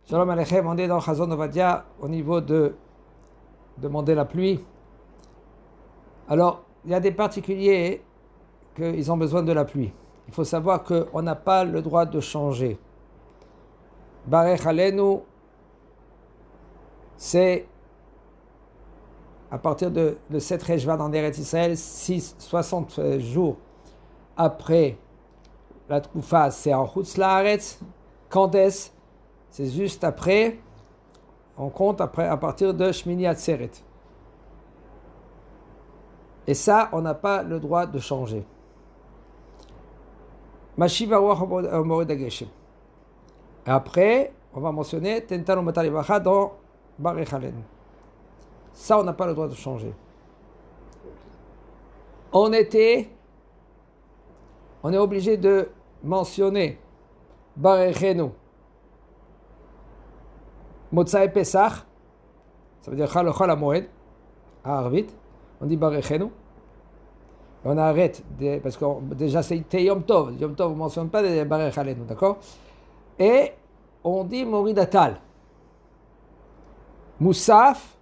Shalom Aleichem, on est dans Chazon Ovadia au niveau de demander la pluie. Alors, il y a des particuliers qu'ils ont besoin de la pluie. Il faut savoir qu'on n'a pas le droit de changer. Barech Alenu, c'est à partir de 7 Rejvan en Eretz Israël, 60 jours après la Tkoufa, c'est en Chutz Laaretz. Quand est-ce? C'est juste après, on compte après, à partir de Shmini Atzeret. Et ça, on n'a pas le droit de changer. Mashiv Aruach Mored Ageshem. Et après, on va mentionner Tentanu Matar Yevacha dans Barech Alenu. Ça, on n'a pas le droit de changer. En été, on est obligé de mentionner Barechenu. Motzai Pesach, ça veut dire Chol HaMoed, à Arvit, on dit Barechenu. On arrête, parce que déjà c'était Yom Tov. Yom Tov, on ne mentionne pas de Barech Alenu, d'accord? Et on dit Morid Atal. Moussaf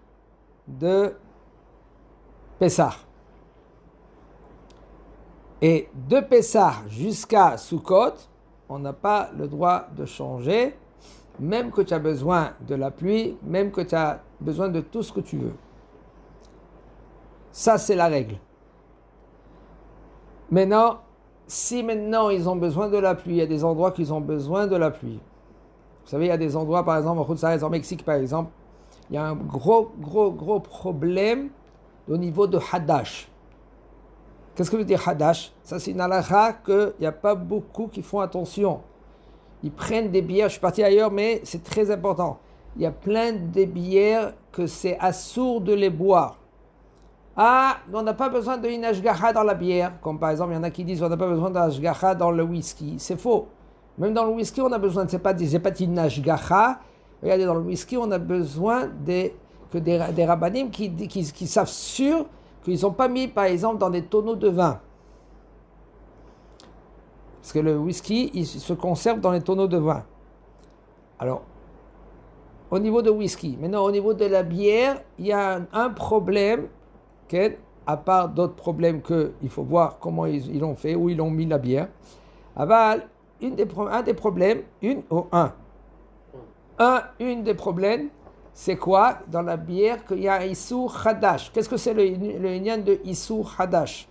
de Pesach. Et de Pesach jusqu'à Sukkot, on n'a pas le droit de changer, même que tu as besoin de la pluie, même que tu as besoin de tout ce que tu veux. Ça, c'est la règle. Maintenant, si maintenant ils ont besoin de la pluie, il y a des endroits qu'ils ont besoin de la pluie. Vous savez, il y a des endroits, par exemple, en Mexique, par exemple, il y a un gros problème au niveau de Hadash. Qu'est-ce que veut dire Hadash? Ça, c'est une halakha qu'il n'y a pas beaucoup qui font attention. Ils prennent des bières, je suis parti ailleurs, mais c'est très important. Il y a plein de bières que c'est assourd de les boire. Ah, on n'a pas besoin d'une ashgacha dans la bière. Comme par exemple, il y en a qui disent on n'a pas besoin d'ashgacha dans le whisky. C'est faux. Même dans le whisky, on a besoin, c'est pas d'une ashgacha. Regardez, dans le whisky, on a besoin des rabbanim qui savent sûr qu'ils n'ont pas mis, par exemple, dans des tonneaux de vin. Parce que le whisky, il se conserve dans les tonneaux de vin. Alors, au niveau de whisky, maintenant au niveau de la bière, il y a un problème, à part d'autres problèmes qu'il faut voir comment ils l'ont fait, où ils ont mis la bière. Aval, une des problèmes, c'est quoi dans la bière qu'il y a un Issour Hadash. Qu'est-ce que c'est le inyan de Issour Hadash?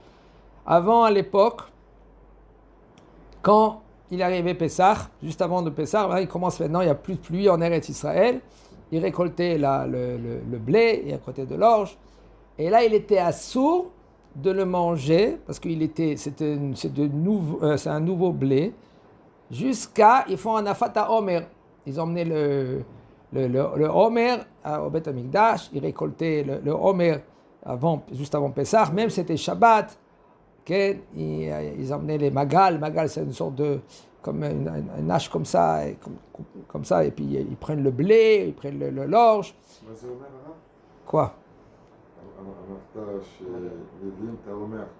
Avant, à l'époque, quand il arrivait Pessah, juste avant de Pessah, il commence maintenant, il n'y a plus de pluie en Eretz Israël. Il récoltait le blé, il récoltait de l'orge. Et là, il était assourd de le manger, parce que c'est un nouveau blé, jusqu'à, ils font un afata omer. Ils emmenaient le homer au Beth Amikdash, ils récoltaient le homer juste avant Pessah, même c'était Shabbat. Ils emmenaient les magal. Magal, c'est une sorte de, comme une hache comme ça, comme ça, et puis ils prennent le blé, ils prennent l'orge. Quoi?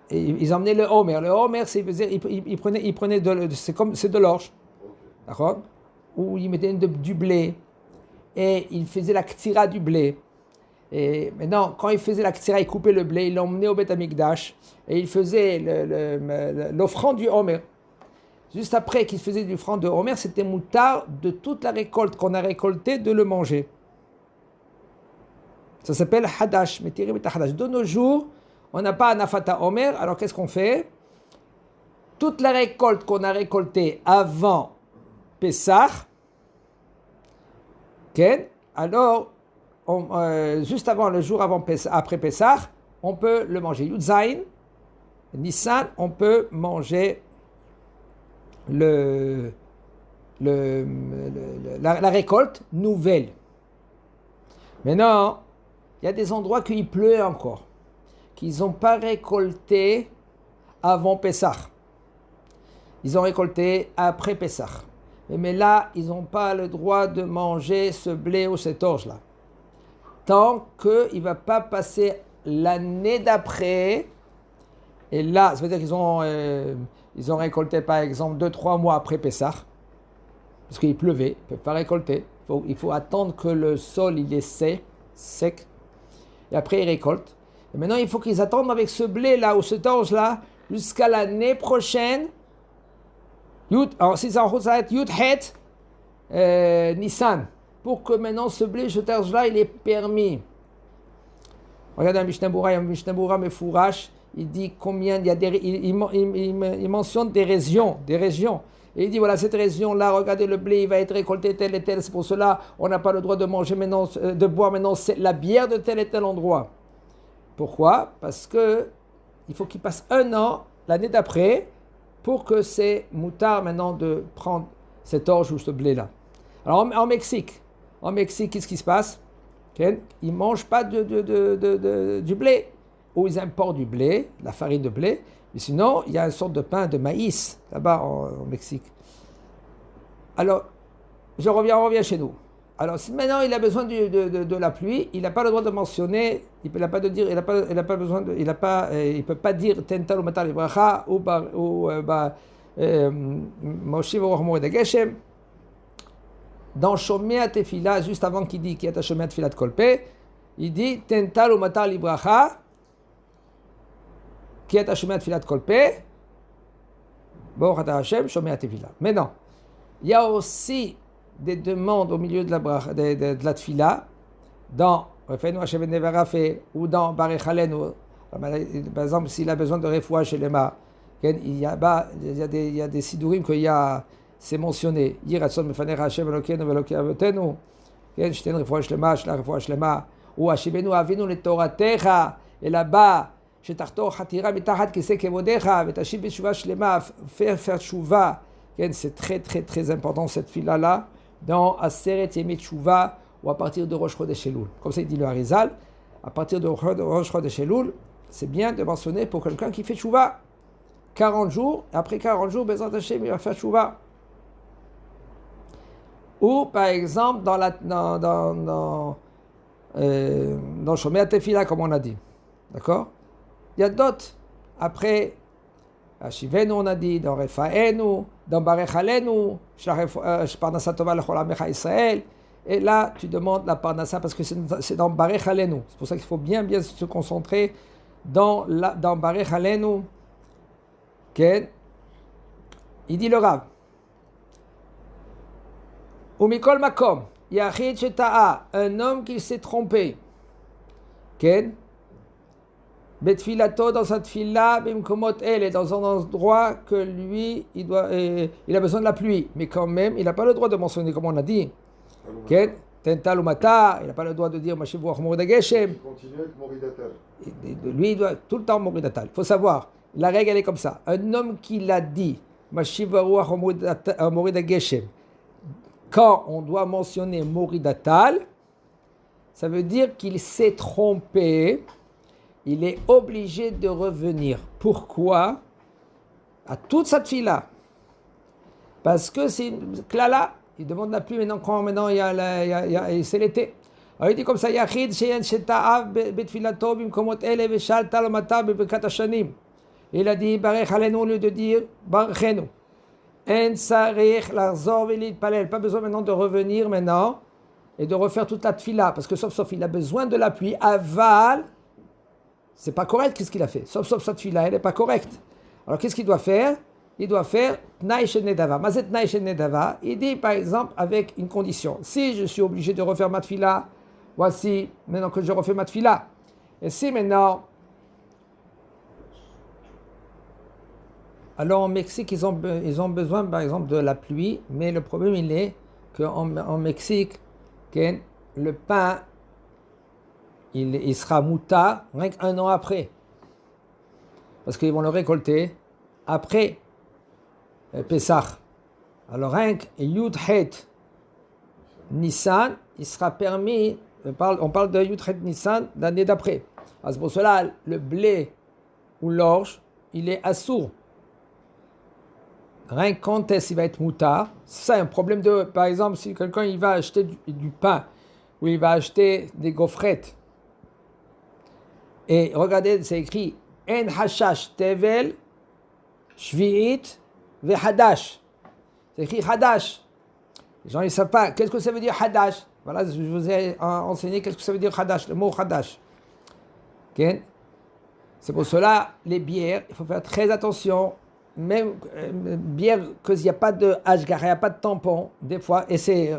Et ils emmenaient le homer. Le homer, ils prenaient c'est de l'orge, d'accord? Où ils mettaient du blé et ils faisaient la ktira du blé. Et maintenant, quand ils faisaient la ktira, ils coupaient le blé, ils l'emmenaient au Beth Amikdash et ils faisaient l'offrande du homer. Juste après qu'ils faisaient l'offrande de homer, c'était moutar de toute la récolte qu'on a récoltée de le manger. Ça s'appelle Hadash, Metirim et Hadash. De nos jours, on n'a pas un Afata Omer, alors qu'est-ce qu'on fait? Toute la récolte qu'on a récoltée avant Pessah, alors, juste avant, le jour après Pessah, on peut le manger. Yudzaïn, Nissan, on peut manger la récolte nouvelle. Maintenant, il y a des endroits qu'il pleut encore, qu'ils n'ont pas récolté avant Pessah. Ils ont récolté après Pessah. Mais là, ils n'ont pas le droit de manger ce blé ou cette orge-là. Tant qu'il ne va pas passer l'année d'après. Et là, ça veut dire qu'ils ont récolté, par exemple, 2-3 mois après Pessah. Parce qu'il pleuvait, ils ne peuvent pas récolter. Il faut attendre que le sol il est sec, et après ils récoltent. Et maintenant, il faut qu'ils attendent avec ce blé-là ou cet orge-là jusqu'à l'année prochaine. Alors, si ça va être Yud Het Nissan, pour que maintenant ce blé, ce orge-là, il est permis. Regardez un Mishnah Berurah Mefourash, il dit combien il y a il mentionne des régions. Et il dit voilà, cette région-là, regardez le blé, il va être récolté tel et tel, c'est pour cela on n'a pas le droit de manger maintenant, de boire maintenant la bière de tel et tel endroit. Pourquoi? Parce que il faut qu'il passe 1 an, l'année d'après, pour que c'est moutard maintenant de prendre cet orge ou ce blé-là. Alors en Mexique, qu'est-ce qui se passe? Ils ne mangent pas du blé. Ou ils importent du blé, la farine de blé, mais sinon, il y a une sorte de pain de maïs, là-bas en Mexique. Alors, on revient chez nous. Alors, si maintenant il a besoin de la pluie, il n'a pas le droit de mentionner, il peut pas dire Tental ou Matal Ibracha ou Moshe Vorachmo et Geshem. Dans Shomea Tefila, juste avant qu'il dit qu'il y a Shomea Tefila de Kolpe, il dit Tental ou Matal Ibracha, qui est Shomea Tefila de Kolpe, Baruch Ata Hashem, Shomea Tefila. Mais non, il y a aussi des demandes au milieu de la Tefila, dans Refenu Hashem Ben Nevarafe ou dans Barech Alenu. Par exemple, s'il a besoin de refoua chez Lema, il y a des sidourim c'est mentionné. Yiratson Mefaner Hashem Elokeinu Veloke Avotenu, Shten refoua shlema, shla refoua shlema, ou Hashibenu Avinu le Toratecha, et là-bas, שתחתור חתירה מתחת כיסא כבודיך ותשיב בתשובה שלמה, faire tchouva. C'est très très très important cette fila-là dans Aseret Yemei Tchouva ou à partir de Rosh Chodesh Elul. Comme ça il dit le Harizal, à partir de Rosh Chodesh Elul, c'est bien de mentionner pour quelqu'un qui fait tchouva. 40 jours, après 40 jours, Bezrat Hashem, il va faire tchouva. Ou par exemple dans Shomea Tefila, comme on a dit. D'accord? Il y a d'autres. Après, Ashivenu, on a dit, dans Refaenu, dans Barech Alenu, Parnassa Tova Lechol Amecha Israël. Et là, tu demandes la Parnassa parce que c'est dans Barech Alenu. C'est pour ça qu'il faut bien se concentrer dans Barech Alenu. Okay. Il dit le Rav. Umikol Makom, Yachid Sheta'a, un homme qui s'est trompé. Okay. Betfilato dans sa tfila, bimkomot el, est dans un endroit que lui, il a besoin de la pluie, mais quand même, il n'a pas le droit de mentionner, comme on a dit. Tental ou matar, il n'a pas le droit de dire Mashiv Vorachmo et Geshem. Il continue avec Moridatal. Lui, il doit tout le temps Moridatal. Il faut savoir, la règle elle est comme ça. Un homme qui l'a dit, Mashiv Vorachmo et Geshem, quand on doit mentionner Moridatal, ça veut dire qu'il s'est trompé. Il est obligé de revenir. Pourquoi? À toute cette fille-là. Parce que c'est une klala. Il demande la pluie maintenant c'est l'été. Alors il dit comme ça, Yachid sheyen sheta'av betfilato bimkomot ele veshal talomata bebekat hashanim. Il a dit, Barech Alenu, au lieu de dire, Barechenu. En sarich larzor velit palel. Pas besoin maintenant de revenir maintenant et de refaire toute la tfila. Parce que sauf il a besoin de la pluie. Aval. C'est pas correct, qu'est-ce qu'il a fait? Sauf cette fille-là, elle n'est pas correcte. Alors qu'est-ce qu'il doit faire? Il doit faire Tnaï Shel Nedava. Mazet Tnaï Shel Nedava, il dit par exemple avec une condition. Si je suis obligé de refaire ma tfila, voici maintenant que je refais ma tfila. Et si maintenant. Alors en Mexique, ils ont besoin par exemple de la pluie, mais le problème il est qu'en Mexique, le pain. Il sera mouta rien qu'1 an après. Parce qu'ils vont le récolter après Pessah. Alors rien que Yud Het Nissan, il sera permis, on parle de Yud Het Nissan l'année d'après. Alors c'est pour cela, le blé ou l'orge, il est assourd. Rien quand est-ce qu'il va être mouta, c'est un problème de, par exemple, si quelqu'un il va acheter du pain, ou il va acheter des gaufrettes, et regardez, c'est écrit En Hashash Tevel Shvi'it Vehadash. C'est écrit Hadash. Les gens, ils ne savent pas. Qu'est-ce que ça veut dire Hadash? Voilà, je vous ai enseigné qu'est-ce que ça veut dire Hadash, le mot Hadash. Okay? C'est pour cela, les bières, il faut faire très attention. Même bière, qu'il n'y a pas de Hashgar, il n'y a pas de tampon, des fois. Et c'est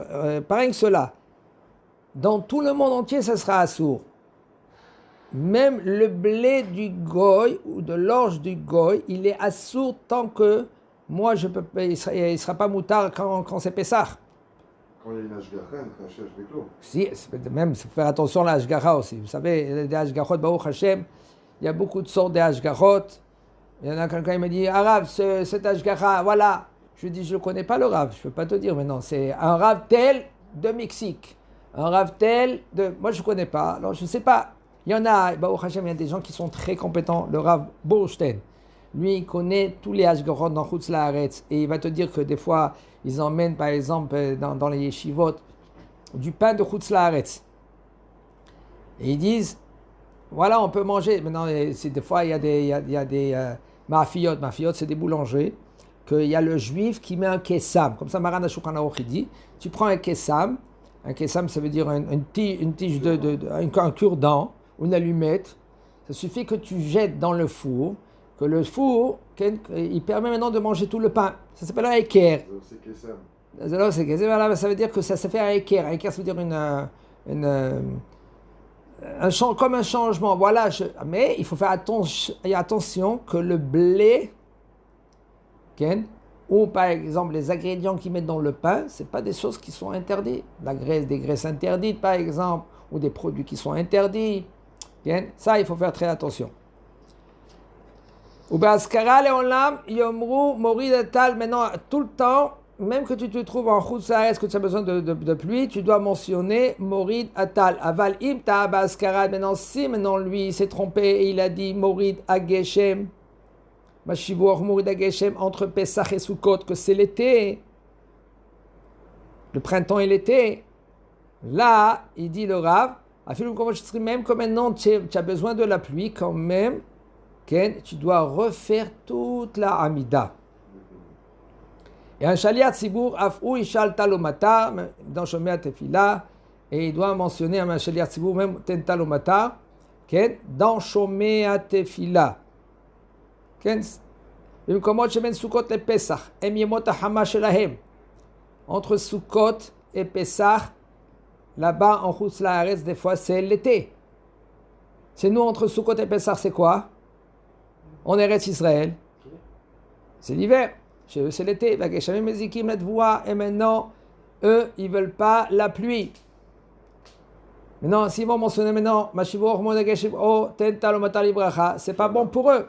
pareil que cela. Dans tout le monde entier, ça sera assourd. Même le blé du goy ou de l'orge du goy, il est assourd tant que moi, il ne sera pas moutard quand c'est Pessah. Quand il y a une Ashgacha, une Khashesh Beklo. Si, même, il faut faire attention à la Hashgacha aussi. Vous savez, des Hashgachot, Baruch Hashem, il y a beaucoup de sortes de Hashgachot. Il y en a quelqu'un qui me dit, ah Rav, cet Hashgacha, voilà. Je lui dis, je ne connais pas le Rav, je ne peux pas te dire, mais non, c'est un Rav tel de Mexique. Un Rav tel de... Moi, je ne connais pas, alors je ne sais pas. Il y en a, Baruch Hashem, il y a des gens qui sont très compétents. Le Rav Borstein, lui, il connaît tous les Hashgachot dans Chutz La'aretz. Et il va te dire que des fois, ils emmènent, par exemple, dans les yeshivot, du pain de Chutz La'aretz. Et ils disent, voilà, on peut manger. Maintenant, des fois, il y a des mafiotes. Mafiotes, c'est des boulangers. Qu'il y a le juif qui met un kessam. Comme ça, Maran HaShulchan Aruch, il dit, tu prends un kessam. Un kessam, ça veut dire une tige un cure-dent, une allumette. Ça suffit que tu jettes dans le four, que le four, il permet maintenant de manger tout le pain. Ça s'appelle un équerre. C'est Kessam. Ça veut dire que ça fait un équerre. Un équerre, ça veut dire comme un changement. Voilà. Mais il faut faire attention que le blé, ou par exemple les ingrédients qu'ils mettent dans le pain, ce n'est pas des choses qui sont interdites. Des graisses interdites, par exemple, ou des produits qui sont interdits. Ça, il faut faire très attention. Maintenant, tout le temps, même que tu te trouves en Chutz La'aretz, que tu as besoin de pluie, tu dois mentionner Morid Atal. Aval im ta ba'askara. Maintenant lui, il s'est trompé et il a dit Morid Ageshem. Mashivuach Morid Ageshem, entre Pesach et Sukkot, que c'est l'été. Le printemps et l'été. Là, il dit le Rav, même que maintenant tu as besoin de la pluie, quand même, tu dois refaire toute la Amida. Et un Shaliat Tzibour, Afou Ishal Talomata, dans Shomea Tefila, et il doit mentionner un Shaliat Tzibour, même Ten Talomata, dans Shomea Tefila. Entre Sukkot et Pesach, là-bas en Chutz La'aretz, des fois c'est l'été. C'est nous entre Sukkot et Pesach, c'est quoi? On est Eretz Israël. C'est l'hiver. Chez eux, c'est l'été. Et maintenant, eux, ils ne veulent pas la pluie. Maintenant, s'ils vont mentionner maintenant, c'est pas bon pour eux.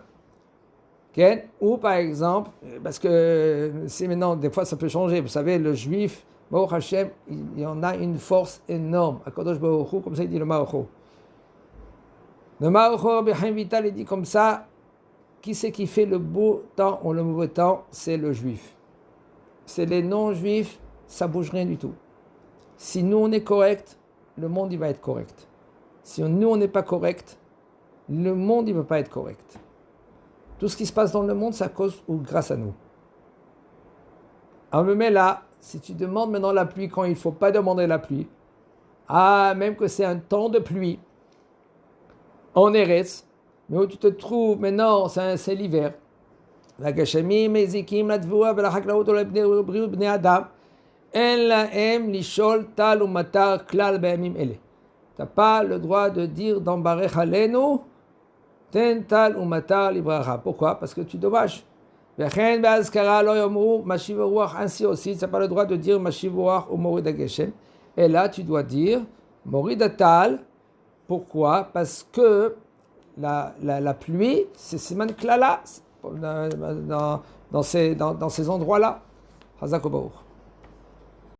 Ou par exemple, parce que c'est maintenant, des fois ça peut changer. Vous savez, le juif, Baruch Hashem, il en a une force énorme. Akadosh Baruch Hu, comme ça il dit le Maruch Hu. Le Maruch Hu, Rabbi Chaim Vital, il dit comme ça, qui c'est qui fait le beau temps ou le mauvais temps? C'est le juif. C'est les non-juifs, ça ne bouge rien du tout. Si nous on est correct, le monde il va être correct. Si nous on n'est pas correct, le monde il ne va pas être correct. Tout ce qui se passe dans le monde, c'est à cause ou grâce à nous. On me met là, si tu demandes maintenant la pluie quand il ne faut pas demander la pluie, même que c'est un temps de pluie, en Eretz, mais où tu te trouves maintenant, c'est l'hiver. La Gashami, Mezikim, la Dvoua, la Haklaout, la Bnei Adam, En lahem lishol tal ou matar klal be'amim ele. Tu n'as pas le droit de dire dans Barech Alenu, ten tal ou matar libracha. Pourquoi? Parce que tu dommages. Vechen be'azkara lo yomru mashiv ruach. Ainsi aussi, tu n'as pas le droit de dire mashiv ruach ou morid ageshem. Et là, tu dois dire morid atal. Pourquoi? Parce que la pluie, c'est siman klala dans ces endroits-là. Hazak Baruch.